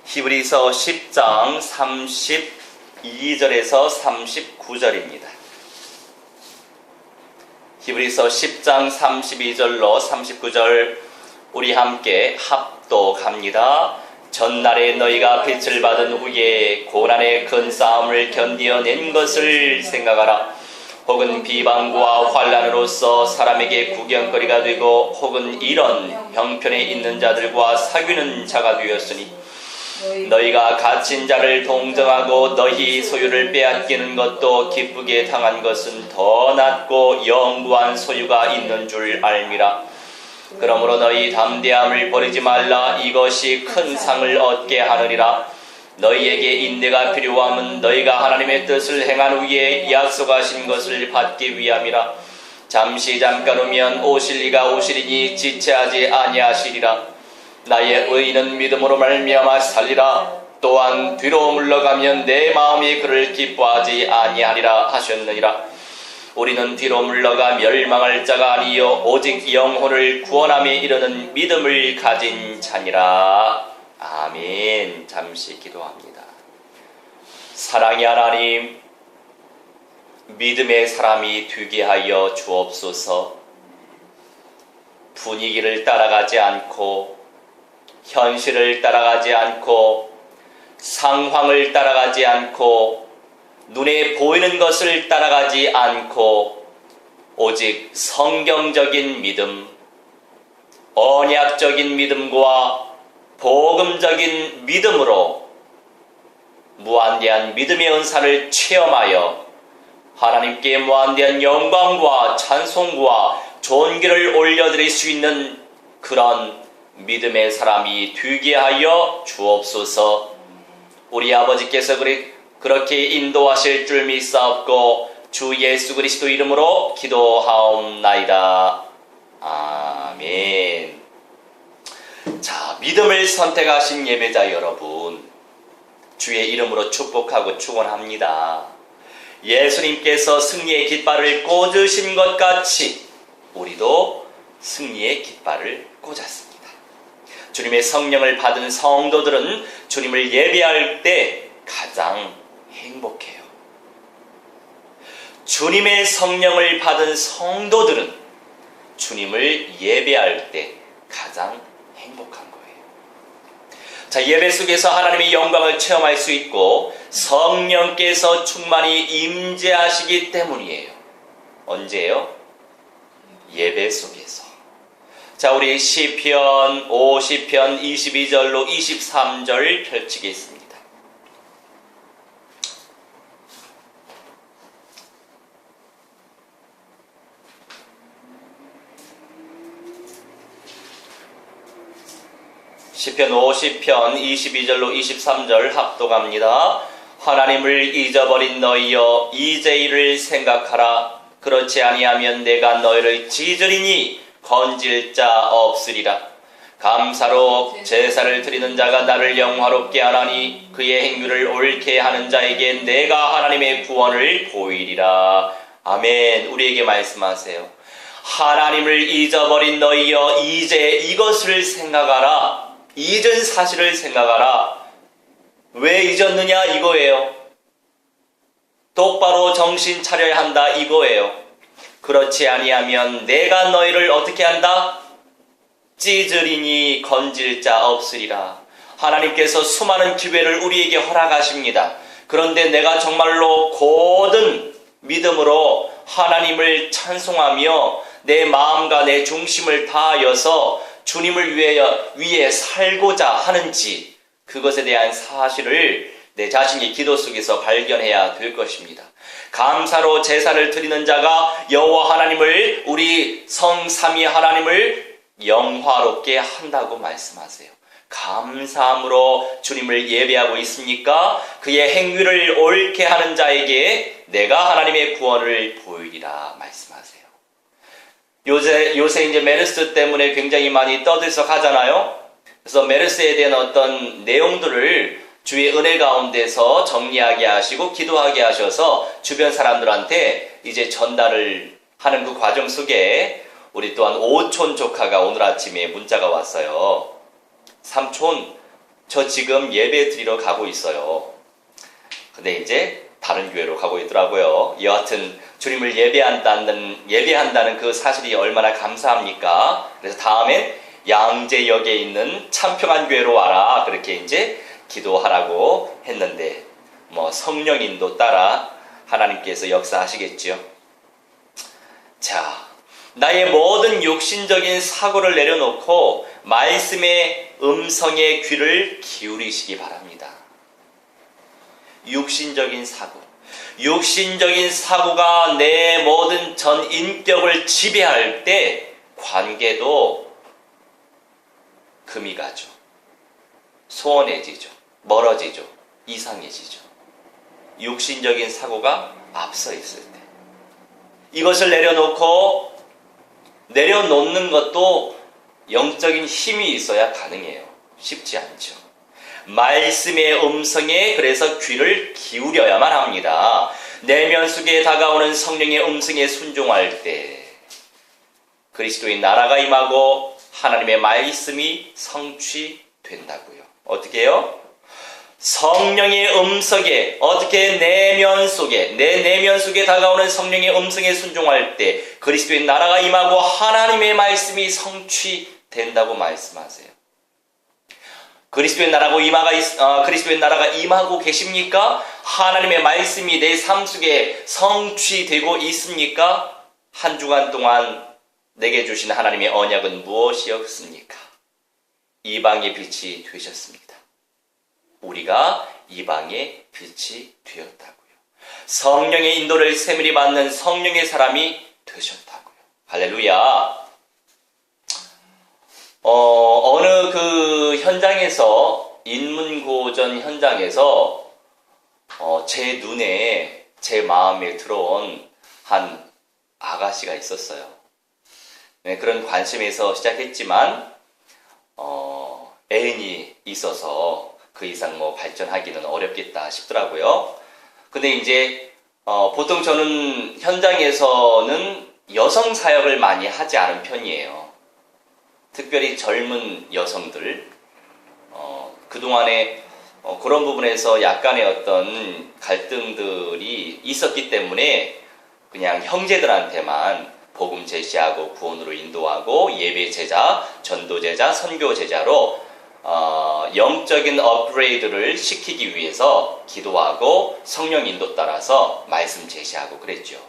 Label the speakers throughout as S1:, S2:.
S1: 히브리서 10장 32절에서 39절입니다. 히브리서 10장 32절로 39절 우리 함께 합독합니다. 전날에 너희가 빛을 받은 후에 고난의 큰 싸움을 견디어낸 것을 생각하라. 혹은 비방과 환난으로서 사람에게 구경거리가 되고 혹은 이런 형편에 있는 자들과 사귀는 자가 되었으니 너희가 갇힌 자를 동정하고 너희 소유를 빼앗기는 것도 기쁘게 당한 것은 더 낫고 영구한 소유가 있는 줄 알미라. 그러므로 너희 담대함을 버리지 말라. 이것이 큰 상을 얻게 하느니라. 너희에게 인내가 필요함은 너희가 하나님의 뜻을 행한 후에 약속하신 것을 받기 위함이라. 잠깐 후면 오실 이가 오시리니 지체하지 아니하시리라. 나의 의인은 믿음으로 말미암아 살리라. 또한 뒤로 물러가면 내 마음이 그를 기뻐하지 아니하리라 하셨느니라. 우리는 뒤로 물러가 멸망할 자가 아니요 오직 영혼을 구원함에 이르는 믿음을 가진 자니라. 아멘. 잠시 기도합니다. 사랑의 하나님, 믿음의 사람이 되게 하여 주옵소서. 분위기를 따라가지 않고 현실을 따라가지 않고 상황을 따라가지 않고 눈에 보이는 것을 따라가지 않고 오직 성경적인 믿음, 언약적인 믿음과 복음적인 믿음으로 무한대한 믿음의 은사를 체험하여 하나님께 무한대한 영광과 찬송과 존귀를 올려드릴 수 있는 그런 믿음의 사람이 되게 하여 주옵소서. 우리 아버지께서 그렇게 인도하실 줄 믿사옵고 주 예수 그리스도 이름으로 기도하옵나이다. 아멘. 자, 믿음을 선택하신 예배자 여러분, 주의 이름으로 축복하고 축원합니다. 예수님께서 승리의 깃발을 꽂으신 것 같이 우리도 승리의 깃발을 꽂았습니다. 주님의 성령을 받은 성도들은 주님을 예배할 때 가장 행복해요. 주님의 성령을 받은 성도들은 주님을 예배할 때 가장 행복한 거예요. 자, 예배 속에서 하나님의 영광을 체험할 수 있고 성령께서 충만히 임재하시기 때문이에요. 언제요? 예배 속에서. 자, 우리 시편 50편 22절로 23절 펼치겠습니다. 시편 50편 22절로 23절 합독합니다. 하나님을 잊어버린 너희여 이제 이를 생각하라. 그렇지 아니하면 내가 너희를 찢으리니 건질 자 없으리라. 감사로 제사를 드리는 자가 나를 영화롭게 하나니 그의 행위를 옳게 하는 자에게 내가 하나님의 구원을 보이리라. 아멘. 우리에게 말씀하세요. 하나님을 잊어버린 너희여 이제 이것을 생각하라. 잊은 사실을 생각하라. 왜 잊었느냐 이거예요. 똑바로 정신 차려야 한다 이거예요. 그렇지 아니하면 내가 너희를 어떻게 한다? 찢으리니 건질 자 없으리라. 하나님께서 수많은 기회를 우리에게 허락하십니다. 그런데 내가 정말로 고든 믿음으로 하나님을 찬송하며 내 마음과 내 중심을 다하여서 주님을 위해 살고자 하는지 그것에 대한 사실을 내 자신의 기도 속에서 발견해야 될 것입니다. 감사로 제사를 드리는 자가 여호와 하나님을, 우리 성삼위 하나님을 영화롭게 한다고 말씀하세요. 감사함으로 주님을 예배하고 있습니까? 그의 행위를 옳게 하는 자에게 내가 하나님의 구원을 보이리라 말씀하세요. 요새 이제 메르스 때문에 굉장히 많이 떠들썩하잖아요. 그래서 메르스에 대한 어떤 내용들을 주의 은혜 가운데서 정리하게 하시고 기도하게 하셔서 주변 사람들한테 이제 전달을 하는 그 과정 속에 우리 또한 오촌 조카가 오늘 아침에 문자가 왔어요. 삼촌, 저 지금 예배 드리러 가고 있어요. 근데 이제 다른 교회로 가고 있더라고요. 여하튼 주님을 예배한다는 그 사실이 얼마나 감사합니까? 그래서 다음엔 양재역에 있는 참평한 교회로 와라. 그렇게 이제 기도하라고 했는데, 성령 인도 따라 하나님께서 역사하시겠지요. 자, 나의 모든 육신적인 사고를 내려놓고 말씀의 음성에 귀를 기울이시기 바랍니다. 육신적인 사고가 내 모든 전 인격을 지배할 때 관계도 금이 가죠. 소원해지죠. 멀어지죠. 이상해지죠. 육신적인 사고가 앞서 있을 때. 이것을 내려놓는 것도 영적인 힘이 있어야 가능해요. 쉽지 않죠. 말씀의 음성에 그래서 귀를 기울여야만 합니다. 내면 속에 다가오는 성령의 음성에 순종할 때 그리스도의 나라가 임하고 하나님의 말씀이 성취된다고요. 어떻게 해요? 성령의 음성에 어떻게 내 내면 속에 다가오는 성령의 음성에 순종할 때 그리스도의 나라가 임하고 하나님의 말씀이 성취된다고 말씀하세요. 그리스도의 나라가 임하고 계십니까? 하나님의 말씀이 내 삶 속에 성취되고 있습니까? 한 주간 동안 내게 주신 하나님의 언약은 무엇이었습니까? 이방의 빛이 되셨습니다. 우리가 이방의 빛이 되었다고요. 성령의 인도를 세밀히 받는 성령의 사람이 되셨다고요. 할렐루야. 어느 그 현장에서, 인문고전 현장에서 제 눈에, 제 마음에 들어온 한 아가씨가 있었어요. 네, 그런 관심에서 시작했지만 애인이 있어서 그 이상 발전하기는 어렵겠다 싶더라고요. 근데 이제 보통 저는 현장에서는 여성 사역을 많이 하지 않은 편이에요. 특별히 젊은 여성들, 그동안에 그런 부분에서 약간의 어떤 갈등들이 있었기 때문에 그냥 형제들한테만 복음 제시하고 구원으로 인도하고 예배 제자, 전도 제자, 선교 제자로 영적인 업그레이드를 시키기 위해서 기도하고 성령 인도 따라서 말씀 제시하고 그랬죠.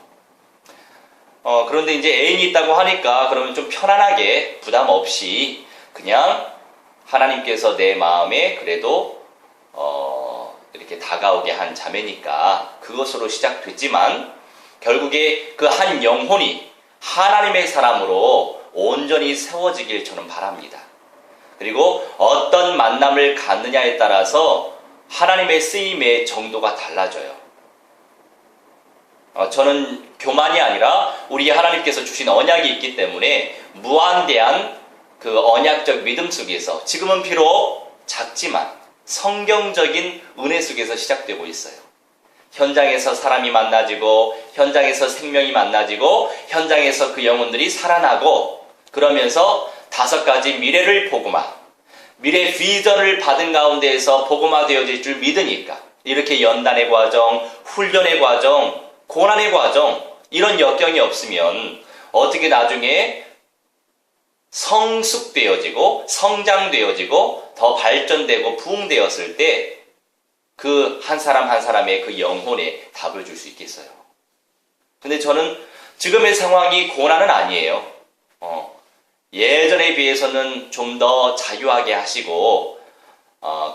S1: 그런데 이제 애인이 있다고 하니까 그러면 좀 편안하게 부담 없이 그냥 하나님께서 내 마음에 그래도 이렇게 다가오게 한 자매니까 그것으로 시작됐지만 결국에 그 한 영혼이 하나님의 사람으로 온전히 세워지길 저는 바랍니다. 그리고 어떤 만남을 갖느냐에 따라서 하나님의 쓰임의 정도가 달라져요. 저는 교만이 아니라 우리 하나님께서 주신 언약이 있기 때문에 무한대한 그 언약적 믿음 속에서 지금은 비록 작지만 성경적인 은혜 속에서 시작되고 있어요. 현장에서 사람이 만나지고 현장에서 생명이 만나지고 현장에서 그 영혼들이 살아나고 그러면서 5가지 미래를 미래 비전을 받은 가운데에서 복음화되어질 줄 믿으니까 이렇게 연단의 과정, 훈련의 과정, 고난의 과정 이런 역경이 없으면 어떻게 나중에 성숙되어지고 성장되어지고 더 발전되고 부흥되었을 때 그 한 사람 한 사람의 그 영혼에 답을 줄 수 있겠어요. 근데 저는 지금의 상황이 고난은 아니에요. 예전에 비해서는 좀 더 자유하게 하시고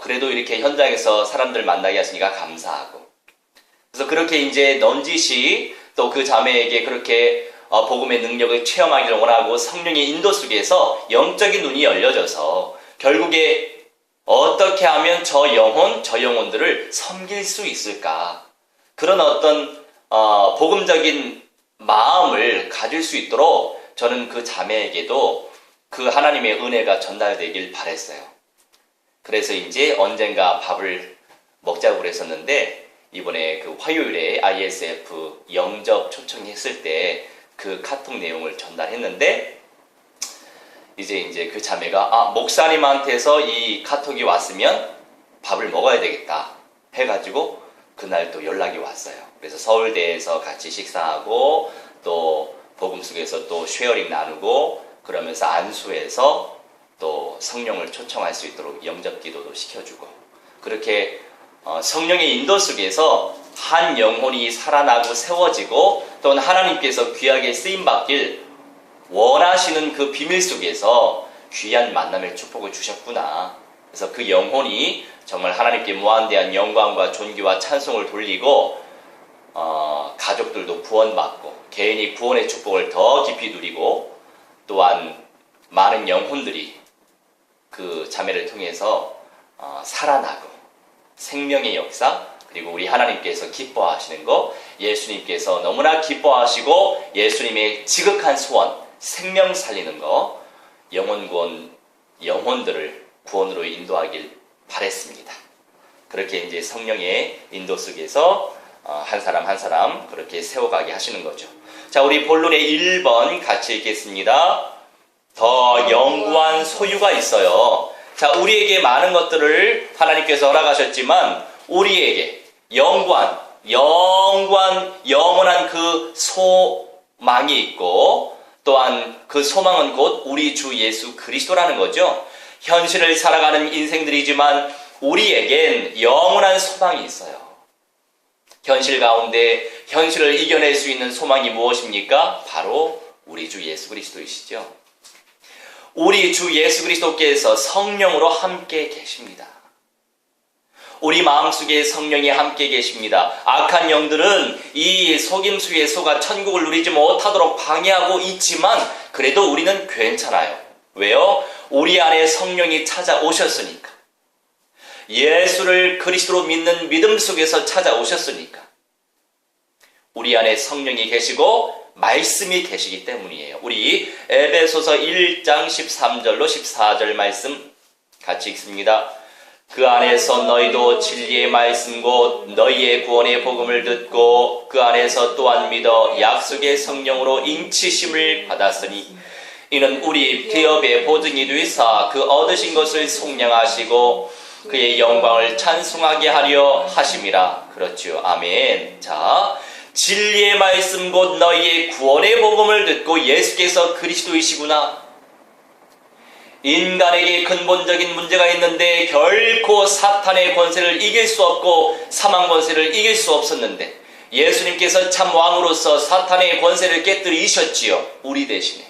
S1: 그래도 이렇게 현장에서 사람들 만나게 하시니까 감사하고 그래서 그렇게 이제 넌지시 또 그 자매에게 그렇게 복음의 능력을 체험하기를 원하고 성령의 인도 속에서 영적인 눈이 열려져서 결국에 어떻게 하면 저 영혼들을 섬길 수 있을까 그런 어떤 복음적인 마음을 가질 수 있도록 저는 그 자매에게도 그 하나님의 은혜가 전달되길 바랬어요. 그래서 이제 언젠가 밥을 먹자고 그랬었는데 이번에 그 화요일에 ISF 영접 초청했을 때 그 카톡 내용을 전달했는데 이제 그 자매가 목사님한테서 이 카톡이 왔으면 밥을 먹어야 되겠다 해가지고 그날 또 연락이 왔어요. 그래서 서울대에서 같이 식사하고 또 복음 속에서 또 쉐어링 나누고 그러면서 안수해서 또 성령을 초청할 수 있도록 영접 기도도 시켜주고 그렇게 성령의 인도 속에서 한 영혼이 살아나고 세워지고 또는 하나님께서 귀하게 쓰임받길 원하시는 그 비밀 속에서 귀한 만남의 축복을 주셨구나. 그래서 그 영혼이 정말 하나님께 무한대한 영광과 존귀와 찬송을 돌리고 가족들도 구원받고 개인이 구원의 축복을 더 깊이 누리고 또한 많은 영혼들이 그 자매를 통해서 살아나고 생명의 역사 그리고 우리 하나님께서 기뻐하시는 거 예수님께서 너무나 기뻐하시고 예수님의 지극한 소원 생명 살리는 거 영혼 구원 영혼들을 구원으로 인도하길 바랬습니다. 그렇게 이제 성령의 인도 속에서 한 사람 한 사람 그렇게 세워가게 하시는 거죠. 자, 우리 본론의 1번 같이 읽겠습니다. 더 영구한 소유가 있어요. 자, 우리에게 많은 것들을 하나님께서 허락하셨지만 우리에게 영원한 그 소망이 있고 또한 그 소망은 곧 우리 주 예수 그리스도라는 거죠. 현실을 살아가는 인생들이지만 우리에겐 영원한 소망이 있어요. 현실 가운데 현실을 이겨낼 수 있는 소망이 무엇입니까? 바로 우리 주 예수 그리스도이시죠. 우리 주 예수 그리스도께서 성령으로 함께 계십니다. 우리 마음속에 성령이 함께 계십니다. 악한 영들은 이 속임수에 속아 천국을 누리지 못하도록 방해하고 있지만 그래도 우리는 괜찮아요. 왜요? 우리 안에 성령이 찾아오셨으니까. 예수를 그리스도로 믿는 믿음 속에서 찾아오셨으니까. 우리 안에 성령이 계시고 말씀이 계시기 때문이에요. 우리 에베소서 1장 13절로 14절 말씀 같이 읽습니다. 그 안에서 너희도 진리의 말씀 곧 너희의 구원의 복음을 듣고 그 안에서 또한 믿어 약속의 성령으로 인치심을 받았으니 이는 우리 기업의 보증이 되사 그 얻으신 것을 속량하시고 그의 영광을 찬송하게 하려 하심이라. 그렇죠. 아멘. 자, 진리의 말씀 곧 너희의 구원의 복음을 듣고 예수께서 그리스도이시구나. 인간에게 근본적인 문제가 있는데 결코 사탄의 권세를 이길 수 없고 사망 권세를 이길 수 없었는데 예수님께서 참 왕으로서 사탄의 권세를 깨뜨리셨지요. 우리 대신에.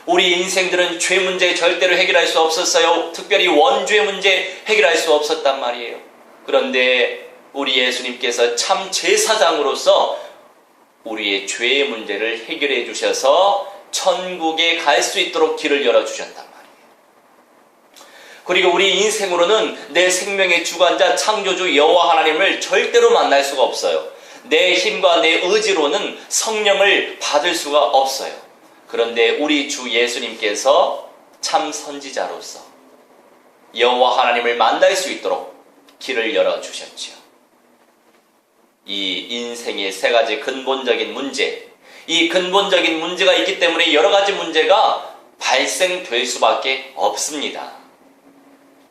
S1: 우리 인생들은 죄 문제 절대로 해결할 수 없었어요. 특별히 원죄 문제 해결할 수 없었단 말이에요. 그런데 우리 예수님께서 참 제사장으로서 우리의 죄의 문제를 해결해 주셔서 천국에 갈 수 있도록 길을 열어주셨단 말이에요. 그리고 우리 인생으로는 내 생명의 주관자 창조주 여호와 하나님을 절대로 만날 수가 없어요. 내 힘과 내 의지로는 성령을 받을 수가 없어요. 그런데 우리 주 예수님께서 참 선지자로서 여호와 하나님을 만날 수 있도록 길을 열어주셨지요. 이 인생의 세 가지 근본적인 문제, 이 근본적인 문제가 있기 때문에 여러 가지 문제가 발생될 수밖에 없습니다.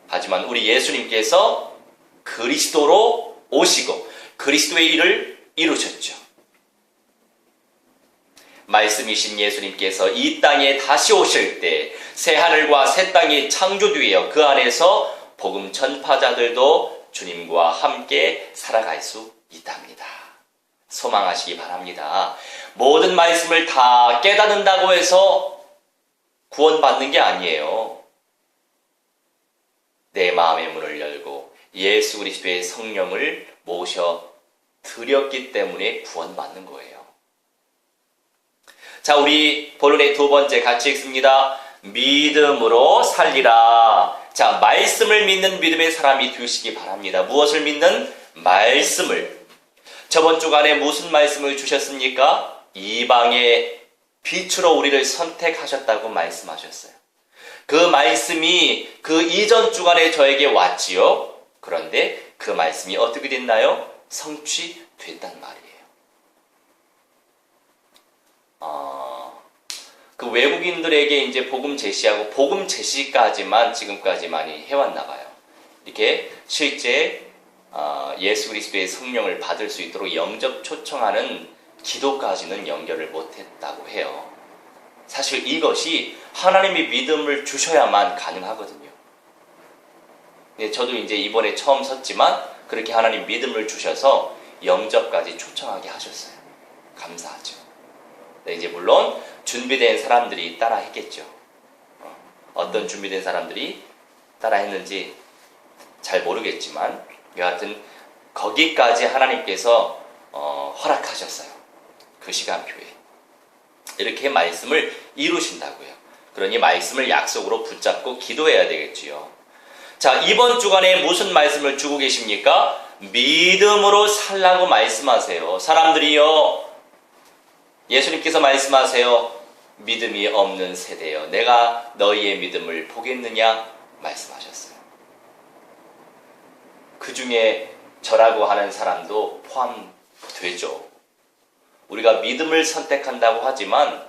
S1: 하지만 우리 예수님께서 그리스도로 오시고 그리스도의 일을 이루셨죠. 말씀이신 예수님께서 이 땅에 다시 오실 때 새 하늘과 새 땅이 창조되어 그 안에서 복음 전파자들도 주님과 함께 살아갈 수 있답니다. 소망하시기 바랍니다. 모든 말씀을 다 깨닫는다고 해서 구원받는 게 아니에요. 내 마음의 문을 열고 예수 그리스도의 성령을 모셔 드렸기 때문에 구원받는 거예요. 자, 우리 본론의 두 번째 같이 읽습니다. 믿음으로 살리라. 자, 말씀을 믿는 믿음의 사람이 되시기 바랍니다. 무엇을 믿는? 말씀을. 저번 주간에 무슨 말씀을 주셨습니까? 이방의 빛으로 우리를 선택하셨다고 말씀하셨어요. 그 말씀이 그 이전 주간에 저에게 왔지요. 그런데 그 말씀이 어떻게 됐나요? 성취됐단 말이에요. 그 외국인들에게 이제 복음 제시하고 복음 제시까지만 지금까지 많이 해왔나 봐요. 이렇게 실제 예수 그리스도의 성령을 받을 수 있도록 영접 초청하는 기도까지는 연결을 못했다고 해요. 사실 이것이 하나님이 믿음을 주셔야만 가능하거든요. 저도 이제 이번에 처음 섰지만 그렇게 하나님 믿음을 주셔서 영접까지 초청하게 하셨어요. 감사하죠. 네, 이제 물론 준비된 사람들이 따라 했겠죠. 어떤 준비된 사람들이 따라 했는지 잘 모르겠지만 여하튼 거기까지 하나님께서 허락하셨어요. 그 시간표에. 이렇게 말씀을 이루신다고요. 그러니 말씀을 약속으로 붙잡고 기도해야 되겠지요. 자, 이번 주간에 무슨 말씀을 주고 계십니까? 믿음으로 살라고 말씀하세요. 사람들이요, 예수님께서 말씀하세요. 믿음이 없는 세대여, 내가 너희의 믿음을 보겠느냐 말씀하셨어요. 그 중에 저라고 하는 사람도 포함되죠. 우리가 믿음을 선택한다고 하지만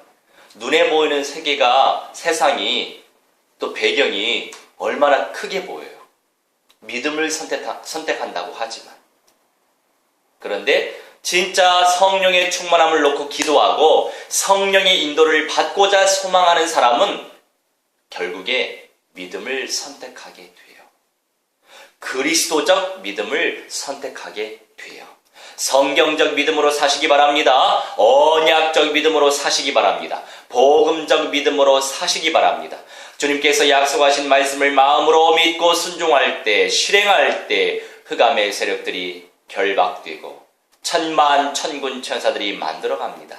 S1: 눈에 보이는 세계가, 세상이, 또 배경이 얼마나 크게 보여요. 믿음을 선택한다고 하지만. 그런데 진짜 성령의 충만함을 놓고 기도하고 성령의 인도를 받고자 소망하는 사람은 결국에 믿음을 선택하게 돼요. 그리스도적 믿음을 선택하게 돼요. 성경적 믿음으로 사시기 바랍니다. 언약적 믿음으로 사시기 바랍니다. 복음적 믿음으로 사시기 바랍니다. 주님께서 약속하신 말씀을 마음으로 믿고 순종할 때, 실행할 때 흑암의 세력들이 결박되고 천만 천군 천사들이 만들어갑니다.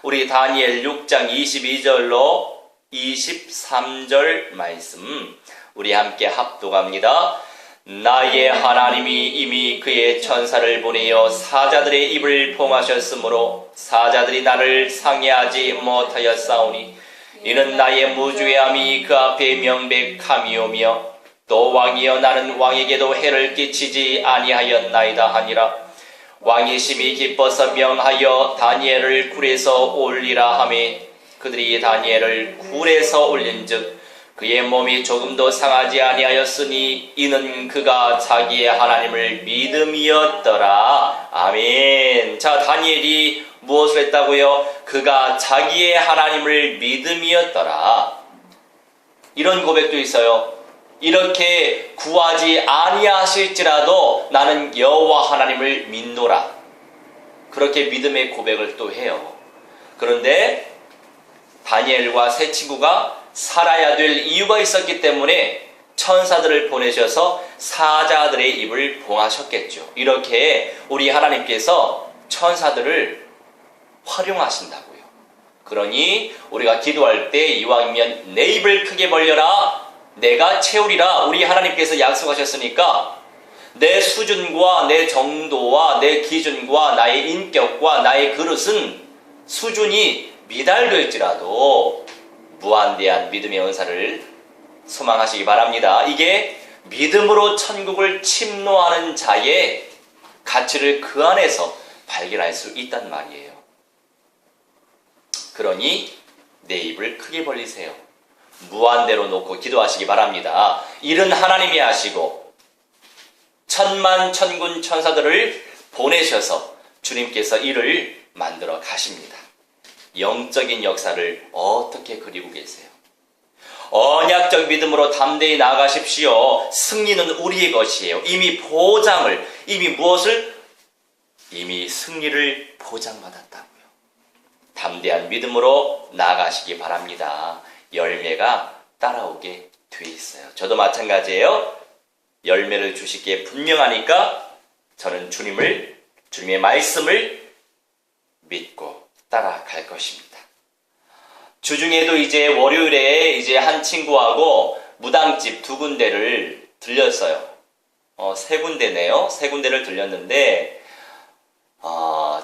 S1: 우리 다니엘 6장 22절로 23절 말씀 우리 함께 합독합니다. 나의 하나님이 이미 그의 천사를 보내어 사자들의 입을 봉하셨으므로 사자들이 나를 상해하지 못하였사오니 이는 나의 무죄함이 그 앞에 명백함이오며 또 왕이여 나는 왕에게도 해를 끼치지 아니하였나이다 하니라. 왕이 심히 기뻐서 명하여 다니엘을 굴에서 올리라 하며 그들이 다니엘을 굴에서 올린즉 그의 몸이 조금도 상하지 아니하였으니 이는 그가 자기의 하나님을 믿음이었더라. 아멘. 자, 다니엘이 무엇을 했다고요? 그가 자기의 하나님을 믿음이었더라. 이런 고백도 있어요. 이렇게 구하지 아니하실지라도 나는 여호와 하나님을 믿노라. 그렇게 믿음의 고백을 또 해요. 그런데 다니엘과 세 친구가 살아야 될 이유가 있었기 때문에 천사들을 보내셔서 사자들의 입을 봉하셨겠죠. 이렇게 우리 하나님께서 천사들을 활용하신다고요. 그러니 우리가 기도할 때 이왕이면 내 입을 크게 벌려라, 내가 채우리라 우리 하나님께서 약속하셨으니까 내 수준과 내 정도와 내 기준과 나의 인격과 나의 그릇은 수준이 미달될지라도 무한대한 믿음의 은사를 소망하시기 바랍니다. 이게 믿음으로 천국을 침노하는 자의 가치를 그 안에서 발견할 수 있단 말이에요. 그러니 내 입을 크게 벌리세요. 무한대로 놓고 기도하시기 바랍니다. 일은 하나님이 하시고 천만 천군 천사들을 보내셔서 주님께서 일을 만들어 가십니다. 영적인 역사를 어떻게 그리고 계세요? 언약적 믿음으로 담대히 나아가십시오. 승리는 우리의 것이에요. 이미 보장을, 이미 무엇을? 이미 승리를 보장받았다고요. 담대한 믿음으로 나아가시기 바랍니다. 열매가 따라오게 돼 있어요. 저도 마찬가지예요. 열매를 주시기에 분명하니까 저는 주님의 말씀을 믿고 따라갈 것입니다. 주중에도 이제 월요일에 이제 한 친구하고 무당집 2군데를 들렸어요. 3군데네요. 3군데를 들렸는데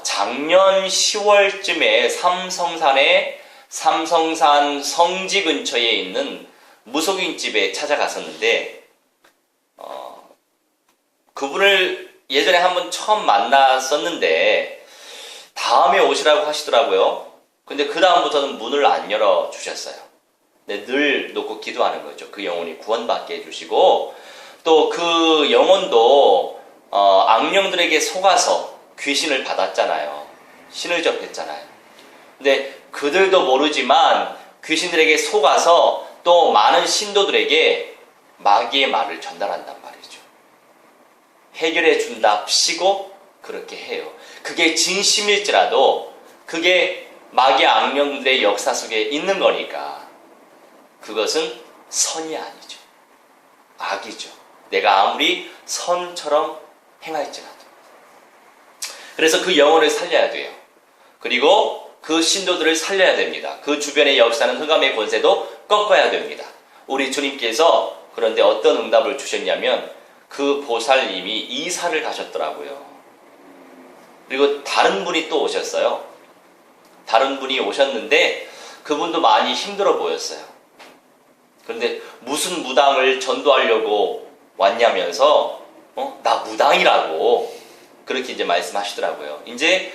S1: 작년 10월쯤에 삼성산 성지 근처에 있는 무속인집에 찾아갔었는데 그분을 예전에 한번 처음 만났었는데 다음에 오시라고 하시더라고요. 근데 그 다음부터는 문을 안 열어주셨어요. 늘 놓고 기도하는 거죠. 그 영혼이 구원받게 해주시고 또 그 영혼도 악령들에게 속아서 귀신을 받았잖아요. 신을 접했잖아요. 근데 그들도 모르지만 귀신들에게 속아서 또 많은 신도들에게 마귀의 말을 전달한단 말이죠. 해결해 준답시고 그렇게 해요. 그게 진심일지라도 그게 마귀 악령들의 역사 속에 있는 거니까 그것은 선이 아니죠. 악이죠. 내가 아무리 선처럼 행할지라도. 그래서 그 영혼을 살려야 돼요. 그리고 그 신도들을 살려야 됩니다. 그 주변에 역사는 흑암의 권세도 꺾어야 됩니다. 우리 주님께서 그런데 어떤 응답을 주셨냐면 그 보살님이 이사를 가셨더라고요. 그리고 다른 분이 또 오셨어요. 다른 분이 오셨는데 그분도 많이 힘들어 보였어요. 그런데 무슨 무당을 전도하려고 왔냐면서 나 무당이라고 그렇게 이제 말씀하시더라고요. 이제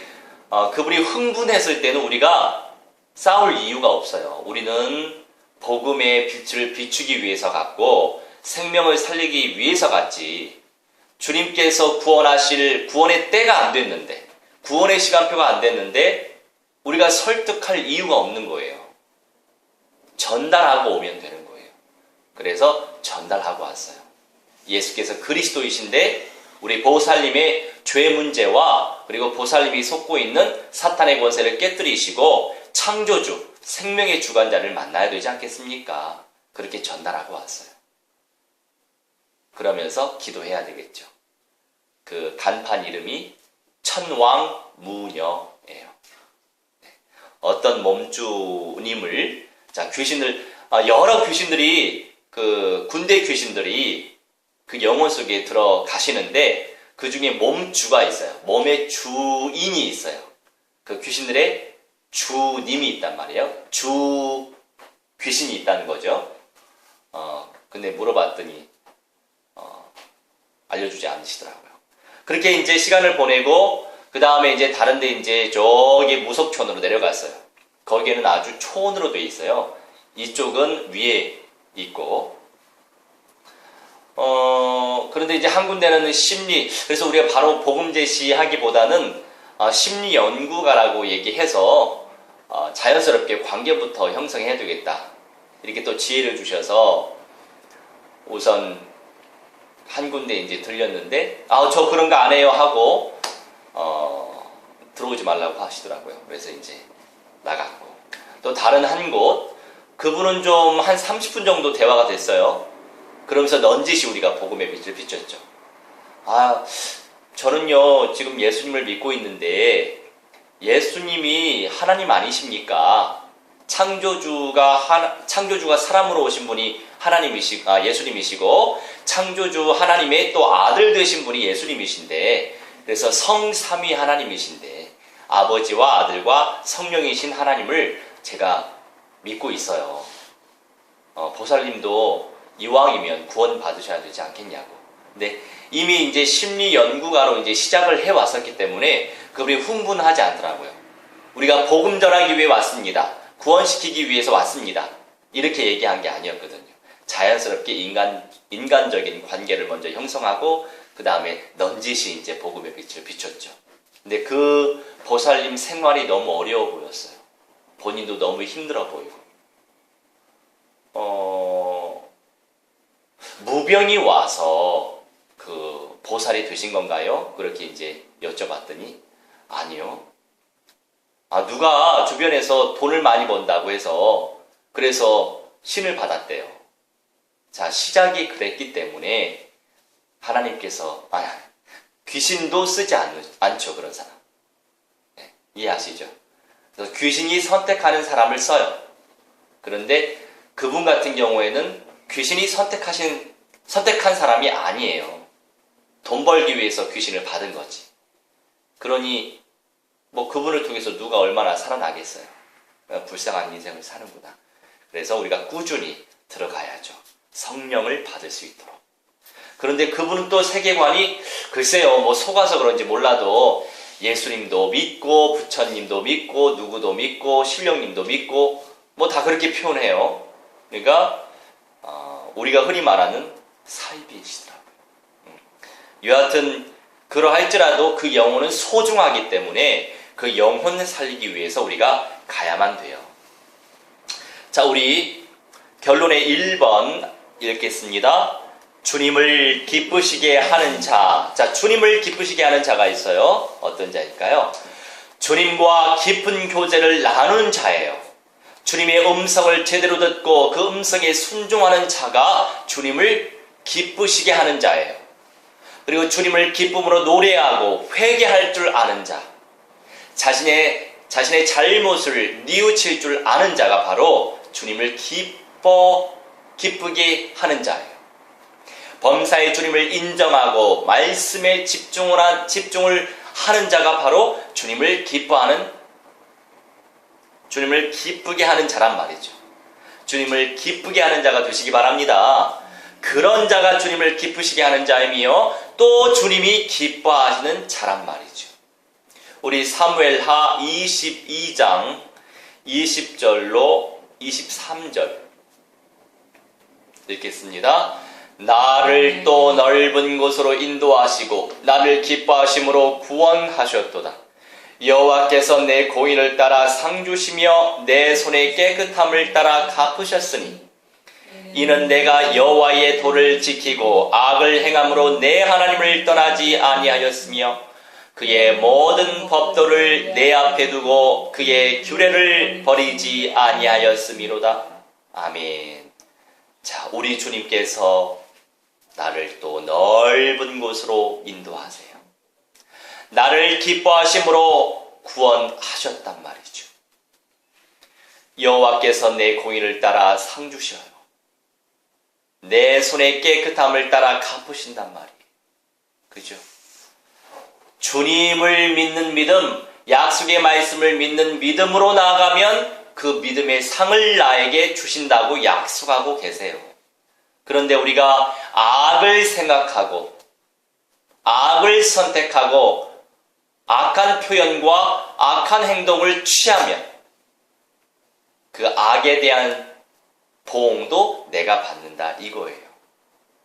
S1: 그분이 흥분했을 때는 우리가 싸울 이유가 없어요. 우리는 복음의 빛을 비추기 위해서 갔고 생명을 살리기 위해서 갔지. 주님께서 구원하실 구원의 때가 안 됐는데, 구원의 시간표가 안 됐는데 우리가 설득할 이유가 없는 거예요. 전달하고 오면 되는 거예요. 그래서 전달하고 왔어요. 예수께서 그리스도이신데 우리 보살님의 죄 문제와 그리고 보살님이 속고 있는 사탄의 권세를 깨뜨리시고 창조주, 생명의 주관자를 만나야 되지 않겠습니까? 그렇게 전달하고 왔어요. 그러면서 기도해야 되겠죠. 그 간판 이름이 천왕무녀예요. 어떤 몸주님을, 자, 귀신을, 여러 귀신들이, 그 군대 귀신들이 그 영혼 속에 들어가시는데 그 중에 몸주가 있어요. 몸의 주인이 있어요. 그 귀신들의 주님이 있단 말이에요. 주 귀신이 있다는 거죠. 근데 물어봤더니 알려주지 않으시더라고요. 그렇게 이제 시간을 보내고 그 다음에 이제 다른데 이제 저기 무속촌으로 내려갔어요. 거기에는 아주 초원으로 돼 있어요. 이쪽은 위에 있고 그런데 이제 한 군데는 심리, 그래서 우리가 바로 복음 제시하기보다는 심리 연구가라고 얘기해서 자연스럽게 관계부터 형성해야 되겠다. 이렇게 또 지혜를 주셔서 우선 한 군데 이제 들렸는데 저 그런 거 안 해요 하고 들어오지 말라고 하시더라고요. 그래서 이제 나갔고 또 다른 한 곳, 그분은 좀 한 30분 정도 대화가 됐어요. 그러면서 넌지시 우리가 복음의 빛을 비췄죠. 저는요 지금 예수님을 믿고 있는데 예수님이 하나님 아니십니까? 창조주가 사람으로 오신 분이 예수님이시고 창조주 하나님의 또 아들 되신 분이 예수님이신데, 그래서 성삼위 하나님이신데 아버지와 아들과 성령이신 하나님을 제가 믿고 있어요. 보살님도 이왕이면 구원 받으셔야 되지 않겠냐고. 근데 이미 이제 심리 연구가로 이제 시작을 해 왔었기 때문에 그분이 흥분하지 않더라고요. 우리가 복음 전하기 위해 왔습니다. 구원시키기 위해서 왔습니다. 이렇게 얘기한 게 아니었거든요. 자연스럽게 인간적인 관계를 먼저 형성하고 그 다음에 넌지시 이제 복음의 빛을 비췄죠. 근데 그 보살님 생활이 너무 어려워 보였어요. 본인도 너무 힘들어 보이고. 무병이 와서 그 보살이 되신 건가요? 그렇게 이제 여쭤봤더니 아니요. 누가 주변에서 돈을 많이 번다고 해서 그래서 신을 받았대요. 자, 시작이 그랬기 때문에 하나님께서 귀신도 쓰지 않죠. 그런 사람. 네, 이해하시죠? 그래서 귀신이 선택하는 사람을 써요. 그런데 그분 같은 경우에는 귀신이 선택한 사람이 아니에요. 돈 벌기 위해서 귀신을 받은 거지. 그러니 뭐 그분을 통해서 누가 얼마나 살아나겠어요. 불쌍한 인생을 사는구나. 그래서 우리가 꾸준히 들어가야죠. 성령을 받을 수 있도록. 그런데 그분은 또 세계관이 글쎄요, 뭐 속아서 그런지 몰라도 예수님도 믿고 부처님도 믿고 누구도 믿고 신령님도 믿고 뭐 다 그렇게 표현해요. 그러니까 우리가 흔히 말하는 사이비이시더라고요. 여하튼 그러할지라도 그 영혼은 소중하기 때문에 그 영혼을 살리기 위해서 우리가 가야만 돼요. 자, 우리 결론의 1번 읽겠습니다. 주님을 기쁘시게 하는 자. 자, 주님을 기쁘시게 하는 자가 있어요. 어떤 자일까요? 주님과 깊은 교제를 나누는 자예요. 주님의 음성을 제대로 듣고 그 음성에 순종하는 자가 주님을 기쁘시게 하는 자예요. 그리고 주님을 기쁨으로 노래하고 회개할 줄 아는 자. 자신의 잘못을 뉘우칠 줄 아는 자가 바로 주님을 기쁘게 하는 자예요. 범사의 주님을 인정하고 말씀에 집중을 하는 자가 바로 주님을 기쁘게 하는 자란 말이죠. 주님을 기쁘게 하는 자가 되시기 바랍니다. 그런 자가 주님을 기쁘시게 하는 자이며 또 주님이 기뻐하시는 자란 말이죠. 우리 사무엘하 22장 20절로 23절 읽겠습니다. 나를 또 넓은 곳으로 인도하시고 나를 기뻐하심으로 구원하셨도다. 여호와께서 내 고인을 따라 상 주시며 내 손의 깨끗함을 따라 갚으셨으니 이는 내가 여호와의 도를 지키고 악을 행함으로 내 하나님을 떠나지 아니하였으며 그의 모든 법도를 내 앞에 두고 그의 규례를 버리지 아니하였음이로다. 아멘. 자, 우리 주님께서 나를 또 넓은 곳으로 인도하세요. 나를 기뻐하심으로 구원하셨단 말이죠. 여호와께서 내 공의를 따라 상 주셔요. 내 손의 깨끗함을 따라 갚으신단 말이에요. 그죠? 주님을 믿는 믿음, 약속의 말씀을 믿는 믿음으로 나아가면 그 믿음의 상을 나에게 주신다고 약속하고 계세요. 그런데 우리가 악을 생각하고 악을 선택하고 악한 표현과 악한 행동을 취하면 그 악에 대한 보응도 내가 받는다 이거예요.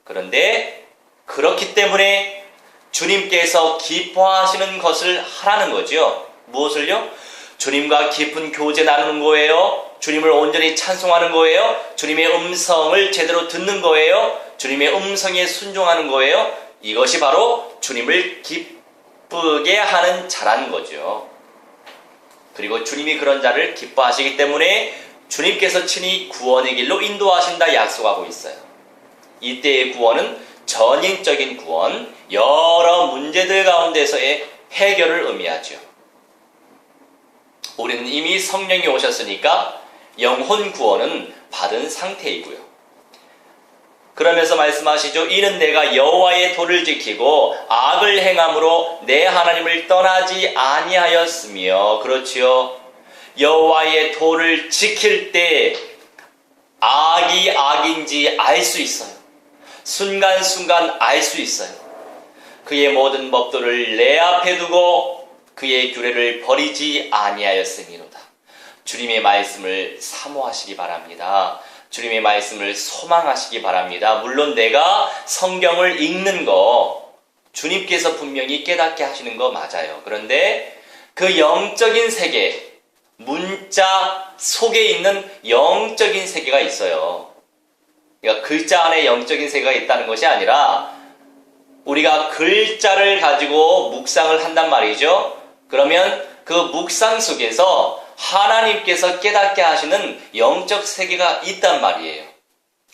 S1: 그런데 그렇기 때문에 주님께서 기뻐하시는 것을 하라는 거죠. 무엇을요? 주님과 깊은 교제 나누는 거예요. 주님을 온전히 찬송하는 거예요. 주님의 음성을 제대로 듣는 거예요. 주님의 음성에 순종하는 거예요. 이것이 바로 주님을 기쁘게 하는 자라는 거죠. 그리고 주님이 그런 자를 기뻐하시기 때문에 주님께서 친히 구원의 길로 인도하신다 약속하고 있어요. 이때의 구원은 전인적인 구원, 여러 문제들 가운데서의 해결을 의미하죠. 우리는 이미 성령이 오셨으니까 영혼 구원은 받은 상태이고요. 그러면서 말씀하시죠. 이는 내가 여호와의 도를 지키고 악을 행함으로 내 하나님을 떠나지 아니하였으며. 그렇지요. 여호와의 도를 지킬 때 악이 악인지 알 수 있어요. 순간순간 알 수 있어요. 그의 모든 법도를 내 앞에 두고 그의 규례를 버리지 아니하였음이로다. 주님의 말씀을 사모하시기 바랍니다. 주님의 말씀을 소망하시기 바랍니다. 물론 내가 성경을 읽는 거 주님께서 분명히 깨닫게 하시는 거 맞아요. 그런데 그 영적인 세계, 문자 속에 있는 영적인 세계가 있어요. 그러니까 글자 안에 영적인 세계가 있다는 것이 아니라 우리가 글자를 가지고 묵상을 한단 말이죠. 그러면 그 묵상 속에서 하나님께서 깨닫게 하시는 영적 세계가 있단 말이에요.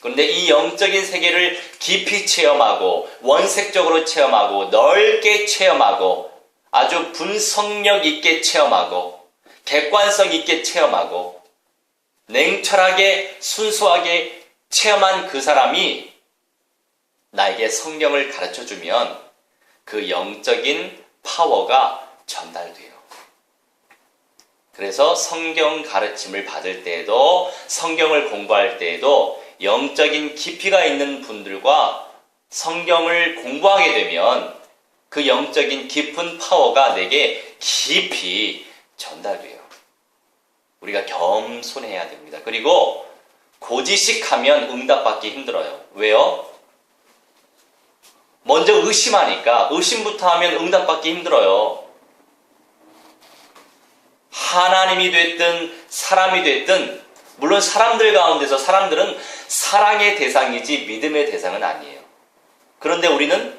S1: 그런데 이 영적인 세계를 깊이 체험하고 원색적으로 체험하고 넓게 체험하고 아주 분석력 있게 체험하고 객관성 있게 체험하고 냉철하게 순수하게 체험한 그 사람이 나에게 성경을 가르쳐주면 그 영적인 파워가 전달돼요. 그래서 성경 가르침을 받을 때에도 성경을 공부할 때에도 영적인 깊이가 있는 분들과 성경을 공부하게 되면 그 영적인 깊은 파워가 내게 깊이 전달돼요. 우리가 겸손해야 됩니다. 그리고 고지식하면 응답받기 힘들어요. 왜요? 먼저 의심하니까 의심부터 하면 응답받기 힘들어요. 하나님이 됐든 사람이 됐든, 물론 사람들 가운데서 사람들은 사랑의 대상이지 믿음의 대상은 아니에요. 그런데 우리는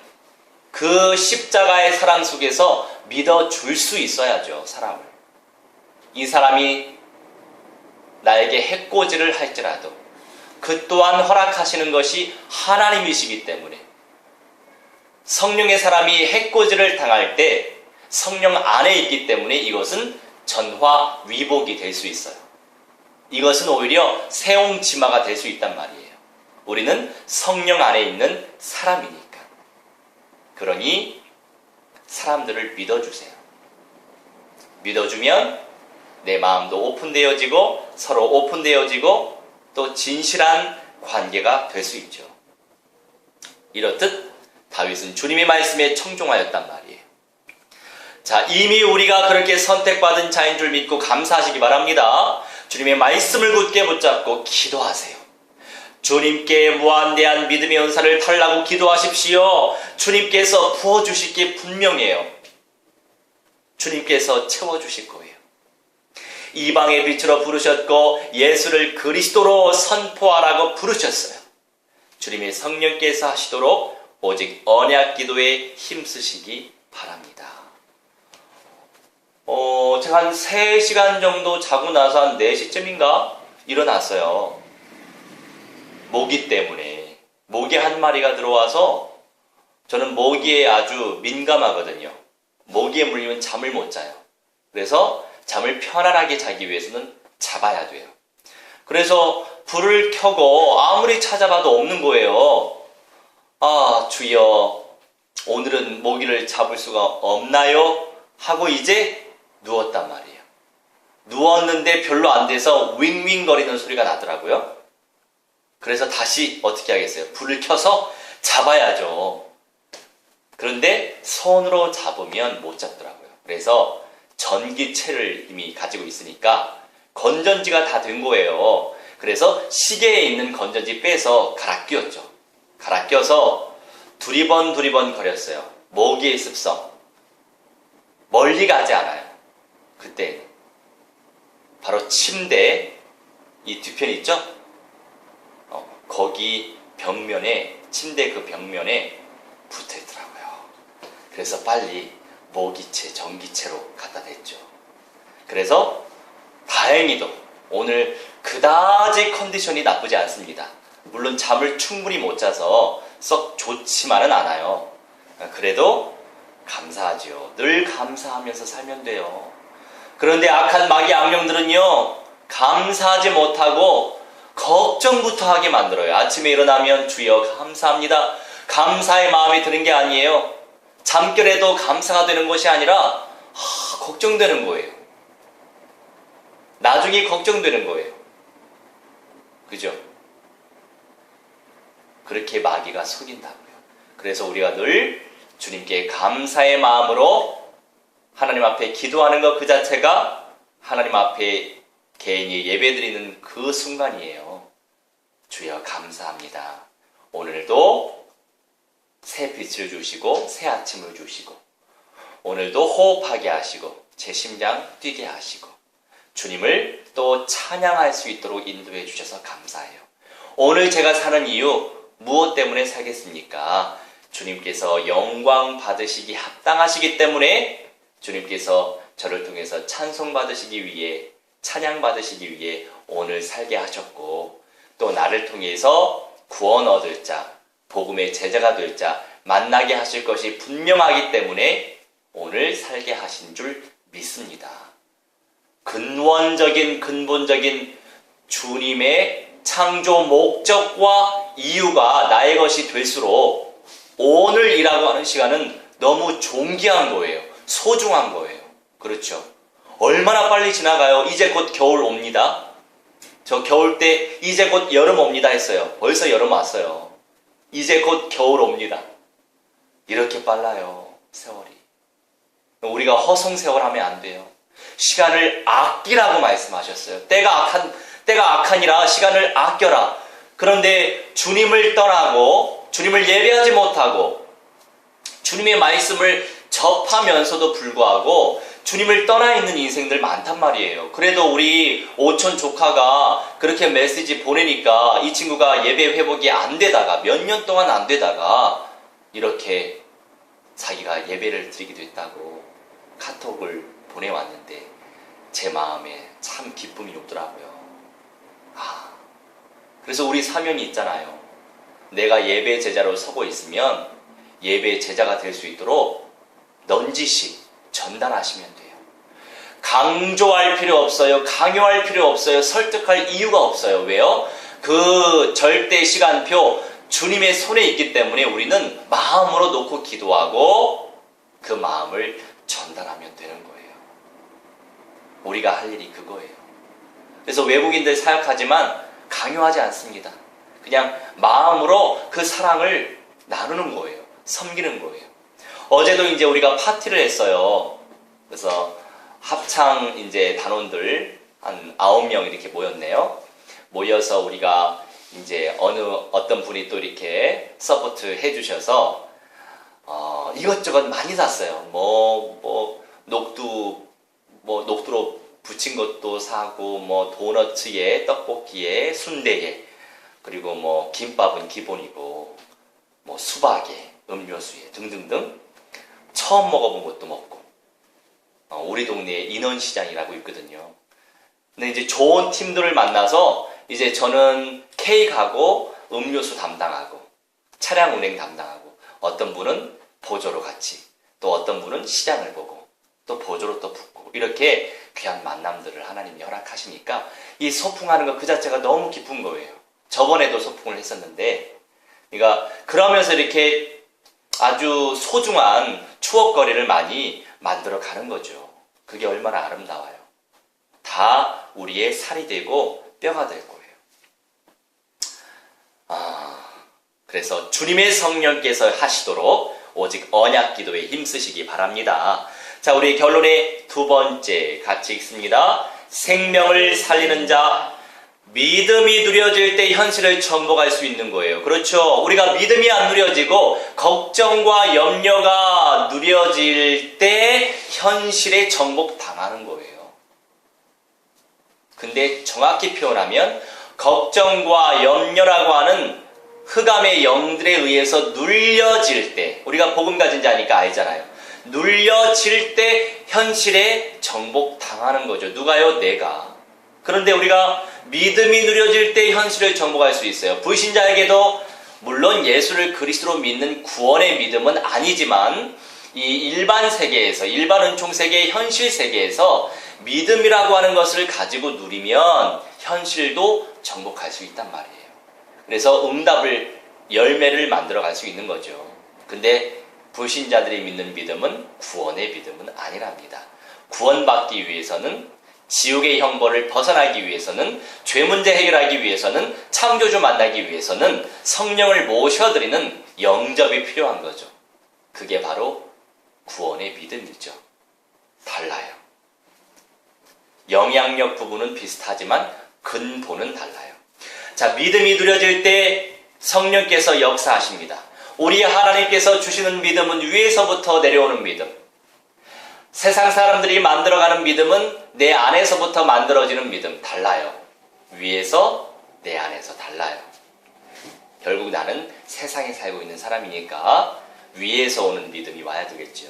S1: 그 십자가의 사랑 속에서 믿어줄 수 있어야죠, 사람을. 이 사람이 나에게 해코지를 할지라도 그 또한 허락하시는 것이 하나님이시기 때문에, 성령의 사람이 해코지를 당할 때 성령 안에 있기 때문에 이것은 전화위복이 될 수 있어요. 이것은 오히려 세옹지마가 될 수 있단 말이에요. 우리는 성령 안에 있는 사람이니까. 그러니 사람들을 믿어주세요. 믿어주면 내 마음도 오픈되어지고 서로 오픈되어지고 또 진실한 관계가 될 수 있죠. 이렇듯 다윗은 주님의 말씀에 청종하였단 말이에요. 자, 이미 우리가 그렇게 선택받은 자인 줄 믿고 감사하시기 바랍니다. 주님의 말씀을 굳게 붙잡고 기도하세요. 주님께 무한대한 믿음의 은사를 달라고 기도하십시오. 주님께서 부어주실 게 분명해요. 주님께서 채워주실 거예요. 이방의 빛으로 부르셨고 예수를 그리스도로 선포하라고 부르셨어요. 주님의 성령께서 하시도록 오직 언약 기도에 힘쓰시기 바랍니다. 제가 한 3시간 정도 자고 나서 한 4시쯤인가 일어났어요. 모기 때문에. 모기 한 마리가 들어와서, 저는 모기에 아주 민감하거든요. 모기에 물리면 잠을 못 자요. 그래서 잠을 편안하게 자기 위해서는 잡아야 돼요. 그래서 불을 켜고 아무리 찾아봐도 없는 거예요. 아, 주여, 오늘은 모기를 잡을 수가 없나요? 하고 이제 누웠단 말이에요. 누웠는데 별로 안 돼서 윙윙거리는 소리가 나더라고요. 그래서 다시 어떻게 하겠어요? 불을 켜서 잡아야죠. 그런데 손으로 잡으면 못 잡더라고요. 그래서 전기체를 이미 가지고 있으니까 건전지가 다 된 거예요. 그래서 시계에 있는 건전지 빼서 갈아 끼웠죠. 갈아 껴서 두리번 거렸어요. 모기의 습성. 멀리 가지 않아요. 그때 바로 침대 이 뒤편 있죠? 거기 벽면에, 침대 그 벽면에 붙어있더라고요. 그래서 빨리 모기채, 전기채로 갖다 댔죠. 그래서 다행히도 오늘 그다지 컨디션이 나쁘지 않습니다. 물론 잠을 충분히 못 자서 썩 좋지만은 않아요. 그래도 감사하지요. 늘 감사하면서 살면 돼요. 그런데 악한 마귀 악령들은요, 감사하지 못하고 걱정부터 하게 만들어요. 아침에 일어나면 주여 감사합니다. 감사의 마음이 드는 게 아니에요. 잠결에도 감사가 되는 것이 아니라 걱정되는 거예요. 나중에 걱정되는 거예요. 그죠? 그렇게 마귀가 속인다고요. 그래서 우리가 늘 주님께 감사의 마음으로 하나님 앞에 기도하는 것 그 자체가 하나님 앞에 개인이 예배드리는 그 순간이에요. 주여 감사합니다. 오늘도 새 빛을 주시고 새 아침을 주시고 오늘도 호흡하게 하시고 제 심장 뛰게 하시고 주님을 또 찬양할 수 있도록 인도해 주셔서 감사해요. 오늘 제가 사는 이유 무엇 때문에 살겠습니까? 주님께서 영광 받으시기 합당하시기 때문에 주님께서 저를 통해서 찬송 받으시기 위해, 찬양 받으시기 위해 오늘 살게 하셨고, 또 나를 통해서 구원 얻을 자, 복음의 제자가 될 자 만나게 하실 것이 분명하기 때문에 오늘 살게 하신 줄 믿습니다. 근본적인 주님의 창조 목적과 이유가 나의 것이 될수록 오늘이라고 하는 시간은 너무 존귀한 거예요. 소중한 거예요. 그렇죠? 얼마나 빨리 지나가요. 이제 곧 겨울 옵니다. 저 겨울 때 이제 곧 여름 옵니다 했어요. 벌써 여름 왔어요. 이제 곧 겨울 옵니다. 이렇게 빨라요. 세월이. 우리가 허송세월하면 안 돼요. 시간을 아끼라고 말씀하셨어요. 때가 악하니라 시간을 아껴라. 그런데 주님을 떠나고 주님을 예배하지 못하고 주님의 말씀을 접하면서도 불구하고 주님을 떠나 있는 인생들 많단 말이에요. 그래도 우리 오촌 조카가 그렇게 메시지 보내니까 이 친구가 예배 회복이 안 되다가 몇 년 동안 안 되다가 이렇게 자기가 예배를 드리기도 했다고 카톡을 보내왔는데 제 마음에 참 기쁨이 없더라고요. 그래서 우리 사명이 있잖아요. 내가 예배 제자로 서고 있으면 예배 제자가 될 수 있도록 넌지시 전달하시면 돼요. 강조할 필요 없어요. 강요할 필요 없어요. 설득할 이유가 없어요. 왜요? 그 절대 시간표 주님의 손에 있기 때문에 우리는 마음으로 놓고 기도하고 그 마음을 전달하면 되는 거예요. 우리가 할 일이 그거예요. 그래서 외국인들 사역하지만 강요하지 않습니다. 그냥 마음으로 그 사랑을 나누는 거예요. 섬기는 거예요. 어제도 이제 우리가 파티를 했어요. 그래서 합창 이제 단원들 한 9명 이렇게 모였네요. 모여서 우리가 이제 어떤 분이 또 이렇게 서포트 해주셔서 이것저것 많이 샀어요. 녹두로 부친 것도 사고, 도너츠에, 떡볶이에, 순대에, 그리고 김밥은 기본이고, 수박에, 음료수에 등등등 처음 먹어본 것도 먹고, 우리 동네에 인원시장이라고 있거든요. 근데 이제 좋은 팀들을 만나서 이제 저는 케이크하고 음료수 담당하고 차량 운행 담당하고 어떤 분은 보조로 같이 또 어떤 분은 시장을 보고 또 보조로 또 붙고 이렇게 귀한 만남들을 하나님이 허락하시니까 이 소풍하는 것 그 자체가 너무 기쁜 거예요. 저번에도 소풍을 했었는데 그러니까 그러면서 이렇게 아주 소중한 추억거리를 많이 만들어 가는 거죠. 그게 얼마나 아름다워요. 다 우리의 살이 되고 뼈가 될 거예요. 그래서 주님의 성령께서 하시도록 오직 언약 기도에 힘쓰시기 바랍니다. 자, 우리 결론의 두 번째 같이 읽습니다. 생명을 살리는 자, 믿음이 누려질 때 현실을 정복할 수 있는 거예요. 그렇죠. 우리가 믿음이 안 누려지고 걱정과 염려가 누려질 때 현실에 정복당하는 거예요. 근데 정확히 표현하면 걱정과 염려라고 하는 흑암의 영들에 의해서 눌려질 때, 우리가 복음 가진 자니까 알잖아요. 눌려질 때 현실에 정복당하는 거죠. 누가요? 내가. 그런데 우리가 믿음이 누려질 때 현실을 정복할 수 있어요. 불신자에게도 물론 예수를 그리스도로 믿는 구원의 믿음은 아니지만 이 일반 세계에서, 일반 은총 세계의 현실 세계에서 믿음이라고 하는 것을 가지고 누리면 현실도 정복할 수 있단 말이에요. 그래서 응답을, 열매를 만들어 갈 수 있는 거죠. 근데 불신자들이 믿는 믿음은 구원의 믿음은 아니랍니다. 구원받기 위해서는, 지옥의 형벌을 벗어나기 위해서는, 죄 문제 해결하기 위해서는, 창조주 만나기 위해서는 성령을 모셔드리는 영접이 필요한 거죠. 그게 바로 구원의 믿음이죠. 달라요. 영향력 부분은 비슷하지만 근본은 달라요. 자, 믿음이 누려질 때 성령께서 역사하십니다. 우리 하나님께서 주시는 믿음은 위에서부터 내려오는 믿음. 세상 사람들이 만들어가는 믿음은 내 안에서부터 만들어지는 믿음. 달라요. 위에서 내 안에서 달라요. 결국 나는 세상에 살고 있는 사람이니까 위에서 오는 믿음이 와야 되겠죠.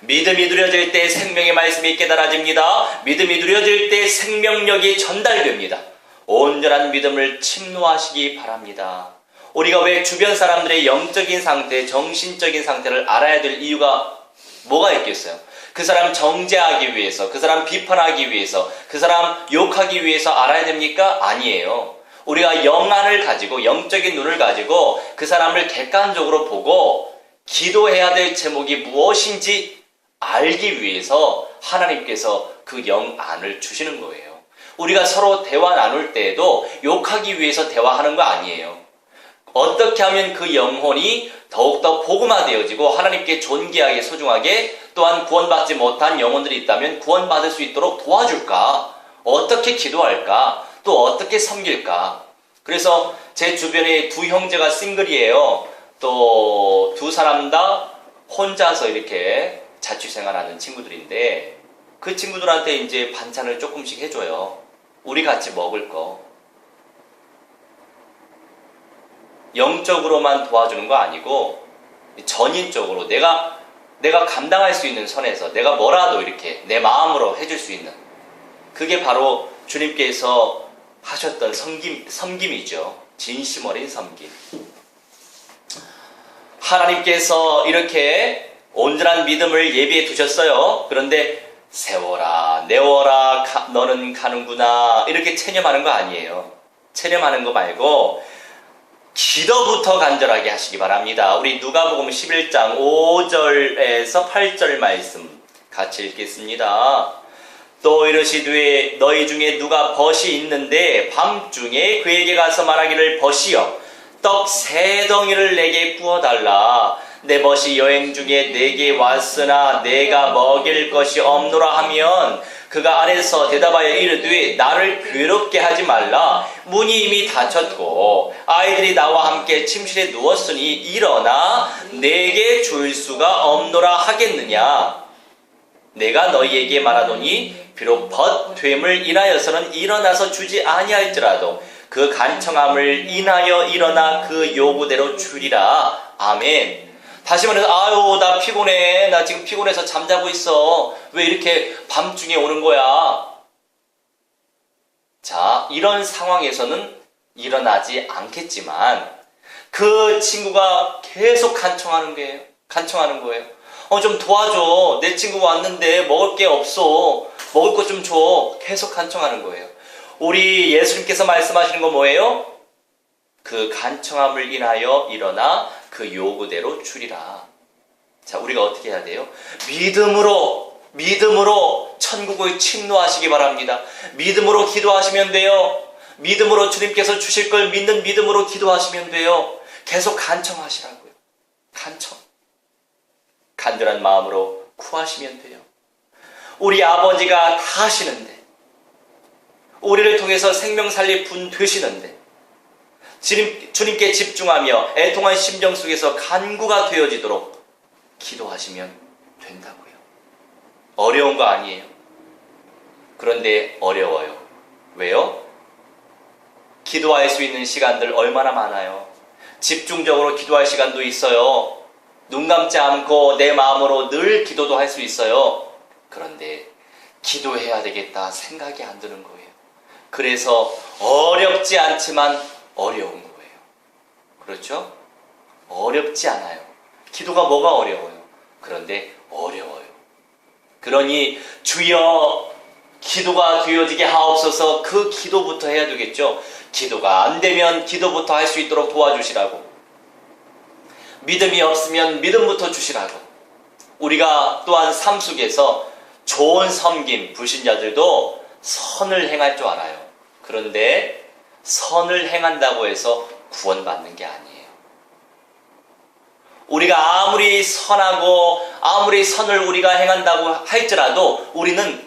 S1: 믿음이 누려질 때 생명의 말씀이 깨달아집니다. 믿음이 누려질 때 생명력이 전달됩니다. 온전한 믿음을 침노하시기 바랍니다. 우리가 왜 주변 사람들의 영적인 상태, 정신적인 상태를 알아야 될 이유가 뭐가 있겠어요? 그 사람 정죄하기 위해서, 그 사람 비판하기 위해서, 그 사람 욕하기 위해서 알아야 됩니까? 아니에요. 우리가 영안을 가지고, 영적인 눈을 가지고 그 사람을 객관적으로 보고 기도해야 될 제목이 무엇인지 알기 위해서 하나님께서 그 영안을 주시는 거예요. 우리가 서로 대화 나눌 때에도 욕하기 위해서 대화하는 거 아니에요. 어떻게 하면 그 영혼이 더욱더 복음화되어지고 하나님께 존귀하게 소중하게, 또한 구원받지 못한 영혼들이 있다면 구원받을 수 있도록 도와줄까? 어떻게 기도할까? 또 어떻게 섬길까? 그래서 제 주변에 두 형제가 싱글이에요. 또 두 사람 다 혼자서 이렇게 자취생활하는 친구들인데 그 친구들한테 이제 반찬을 조금씩 해줘요. 우리 같이 먹을 거. 영적으로만 도와주는 거 아니고 전인적으로 내가 감당할 수 있는 선에서 내가 뭐라도 이렇게 내 마음으로 해줄 수 있는, 그게 바로 주님께서 하셨던 섬김이죠. 진심 어린 섬김. 하나님께서 이렇게 온전한 믿음을 예비해 두셨어요. 그런데 세워라, 내워라, 너는 가는구나, 이렇게 체념하는 거 아니에요. 체념하는 거 말고 기도부터 간절하게 하시기 바랍니다. 우리 누가복음 11장 5절에서 8절 말씀 같이 읽겠습니다. 또 이르시되 너희 중에 누가 벗이 있는데 밤중에 그에게 가서 말하기를 벗이여 떡 3덩이를 내게 구워달라. 내 벗이 여행 중에 내게 왔으나 내가 먹일 것이 없노라 하면 그가 안에서 대답하여 이르되 나를 괴롭게 하지 말라. 문이 이미 닫혔고 아이들이 나와 함께 침실에 누웠으니 일어나 내게 줄 수가 없노라 하겠느냐. 내가 너희에게 말하노니 비록 벗됨을 인하여서는 일어나서 주지 아니할지라도 그 간청함을 인하여 일어나 그 요구대로 주리라. 아멘. 다시 말해서 아유 나 피곤해, 나 지금 피곤해서 잠자고 있어, 왜 이렇게 밤중에 오는 거야. 자, 이런 상황에서는 일어나지 않겠지만 그 친구가 계속 간청하는 거예요. 좀 도와줘, 내 친구가 왔는데 먹을 게 없어, 먹을 것 좀 줘. 계속 간청하는 거예요. 우리 예수님께서 말씀하시는 건 뭐예요? 그 간청함을 인하여 일어나 그 요구대로 주리라. 자, 우리가 어떻게 해야 돼요? 믿음으로 천국을 침노하시기 바랍니다. 믿음으로 기도하시면 돼요. 믿음으로 주님께서 주실 걸 믿는 믿음으로 기도하시면 돼요. 계속 간청하시라고요. 간절한 마음으로 구하시면 돼요. 우리 아버지가 다 하시는데, 우리를 통해서 생명 살릴 분 되시는데 주님께 집중하며 애통한 심정 속에서 간구가 되어지도록 기도하시면 된다고요. 어려운 거 아니에요. 그런데 어려워요. 왜요? 기도할 수 있는 시간들 얼마나 많아요. 집중적으로 기도할 시간도 있어요. 눈 감지 않고 내 마음으로 늘 기도도 할 수 있어요. 그런데 기도해야 되겠다 생각이 안 드는 거예요. 그래서 어렵지 않지만 어려운 거예요. 그렇죠? 어렵지 않아요. 기도가 뭐가 어려워요? 그런데 어려워요. 그러니 주여 기도가 되어지게 하옵소서. 그 기도부터 해야 되겠죠. 기도가 안 되면 기도부터 할 수 있도록 도와주시라고. 믿음이 없으면 믿음부터 주시라고. 우리가 또한 삶 속에서 좋은 섬김, 불신자들도 선을 행할 줄 알아요. 그런데 선을 행한다고 해서 구원받는 게 아니에요. 우리가 아무리 선하고 아무리 선을 우리가 행한다고 할지라도 우리는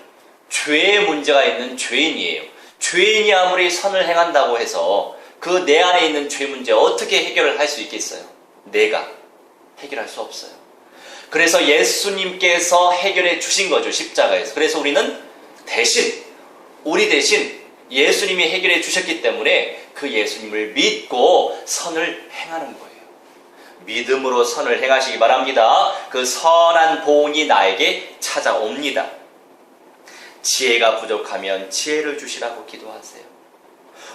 S1: 죄의 문제가 있는 죄인이에요. 죄인이 아무리 선을 행한다고 해서 그 내 안에 있는 죄 문제 어떻게 해결을 할 수 있겠어요? 내가 해결할 수 없어요. 그래서 예수님께서 해결해 주신 거죠, 십자가에서. 그래서 우리는 우리 대신 예수님이 해결해 주셨기 때문에 그 예수님을 믿고 선을 행하는 거예요. 믿음으로 선을 행하시기 바랍니다. 그 선한 보응이 나에게 찾아옵니다. 지혜가 부족하면 지혜를 주시라고 기도하세요.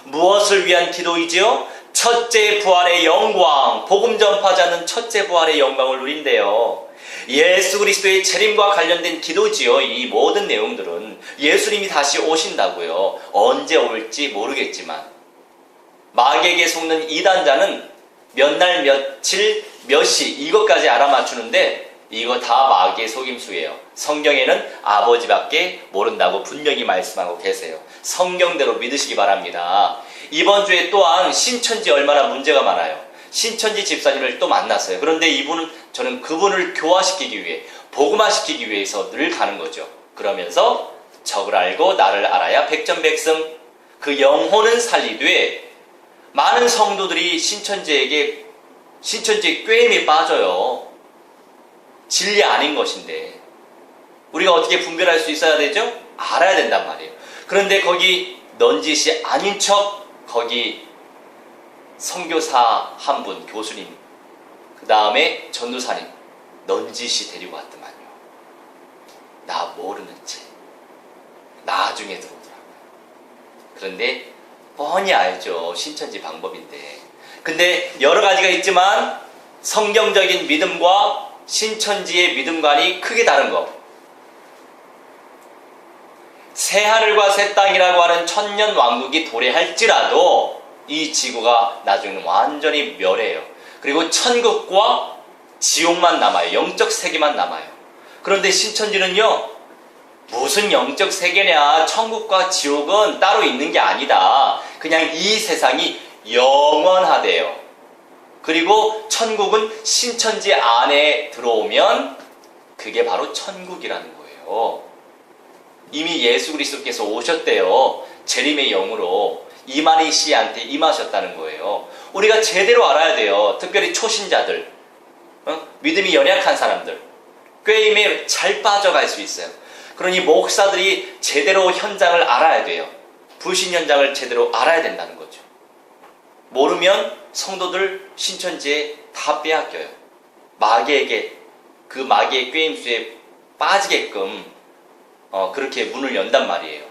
S1: 무엇을 위한 기도이지요? 첫째 부활의 영광, 복음 전파자는 첫째 부활의 영광을 누린대요. 예수 그리스도의 재림과 관련된 기도지요. 이 모든 내용들은 예수님이 다시 오신다고요. 언제 올지 모르겠지만 마귀에게 속는 이단자는 몇 날 며칠 몇 시 이것까지 알아맞추는데 이거 다 마귀의 속임수예요. 성경에는 아버지밖에 모른다고 분명히 말씀하고 계세요. 성경대로 믿으시기 바랍니다. 이번 주에 또한 신천지 얼마나 문제가 많아요. 신천지 집사님을 또 만났어요. 그런데 저는 그분을 교화시키기 위해, 복음화시키기 위해서 늘 가는 거죠. 그러면서 적을 알고 나를 알아야 백전백승, 그 영혼은 살리되 많은 성도들이 신천지의 꾀임에 빠져요. 진리 아닌 것인데 우리가 어떻게 분별할 수 있어야 되죠? 알아야 된단 말이에요. 그런데 거기 넌지시 아닌 척 거기 선교사 한 분, 교수님, 그 다음에 전도사님 넌지시 데리고 왔더만요. 나 모르는 채 나중에 들어오더라고요. 그런데 뻔히 알죠. 신천지 방법인데. 근데 여러 가지가 있지만 성경적인 믿음과 신천지의 믿음관이 크게 다른 거. 새하늘과 새 땅이라고 하는 천년 왕국이 도래할지라도 이 지구가 나중에는 완전히 멸해요. 그리고 천국과 지옥만 남아요. 영적 세계만 남아요. 그런데 신천지는요, 무슨 영적 세계냐, 천국과 지옥은 따로 있는 게 아니다. 그냥 이 세상이 영원하대요. 그리고 천국은 신천지 안에 들어오면 그게 바로 천국이라는 거예요. 이미 예수 그리스도께서 오셨대요. 재림의 영으로 이만희 씨한테 임하셨다는 거예요. 우리가 제대로 알아야 돼요. 특별히 초신자들, 믿음이 연약한 사람들, 꾀임에 잘 빠져갈 수 있어요. 그러니 목사들이 제대로 현장을 알아야 돼요. 불신 현장을 제대로 알아야 된다는 거죠. 모르면 성도들 신천지에 다 빼앗겨요. 마귀에게, 그 마귀의 꾀임수에 빠지게끔 그렇게 문을 연단 말이에요.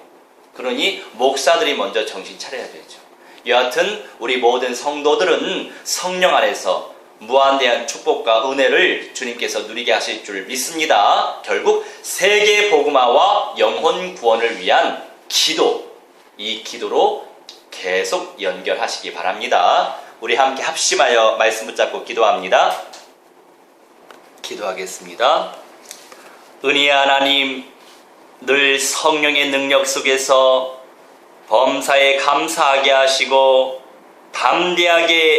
S1: 그러니 목사들이 먼저 정신 차려야 되죠. 여하튼 우리 모든 성도들은 성령 안에서 무한대한 축복과 은혜를 주님께서 누리게 하실 줄 믿습니다. 결국 세계 복음화와 영혼 구원을 위한 기도, 이 기도로 계속 연결하시기 바랍니다. 우리 함께 합심하여 말씀 붙잡고 기도합니다. 기도하겠습니다. 은혜의 하나님, 늘 성령의 능력 속에서 범사에 감사하게 하시고 담대하게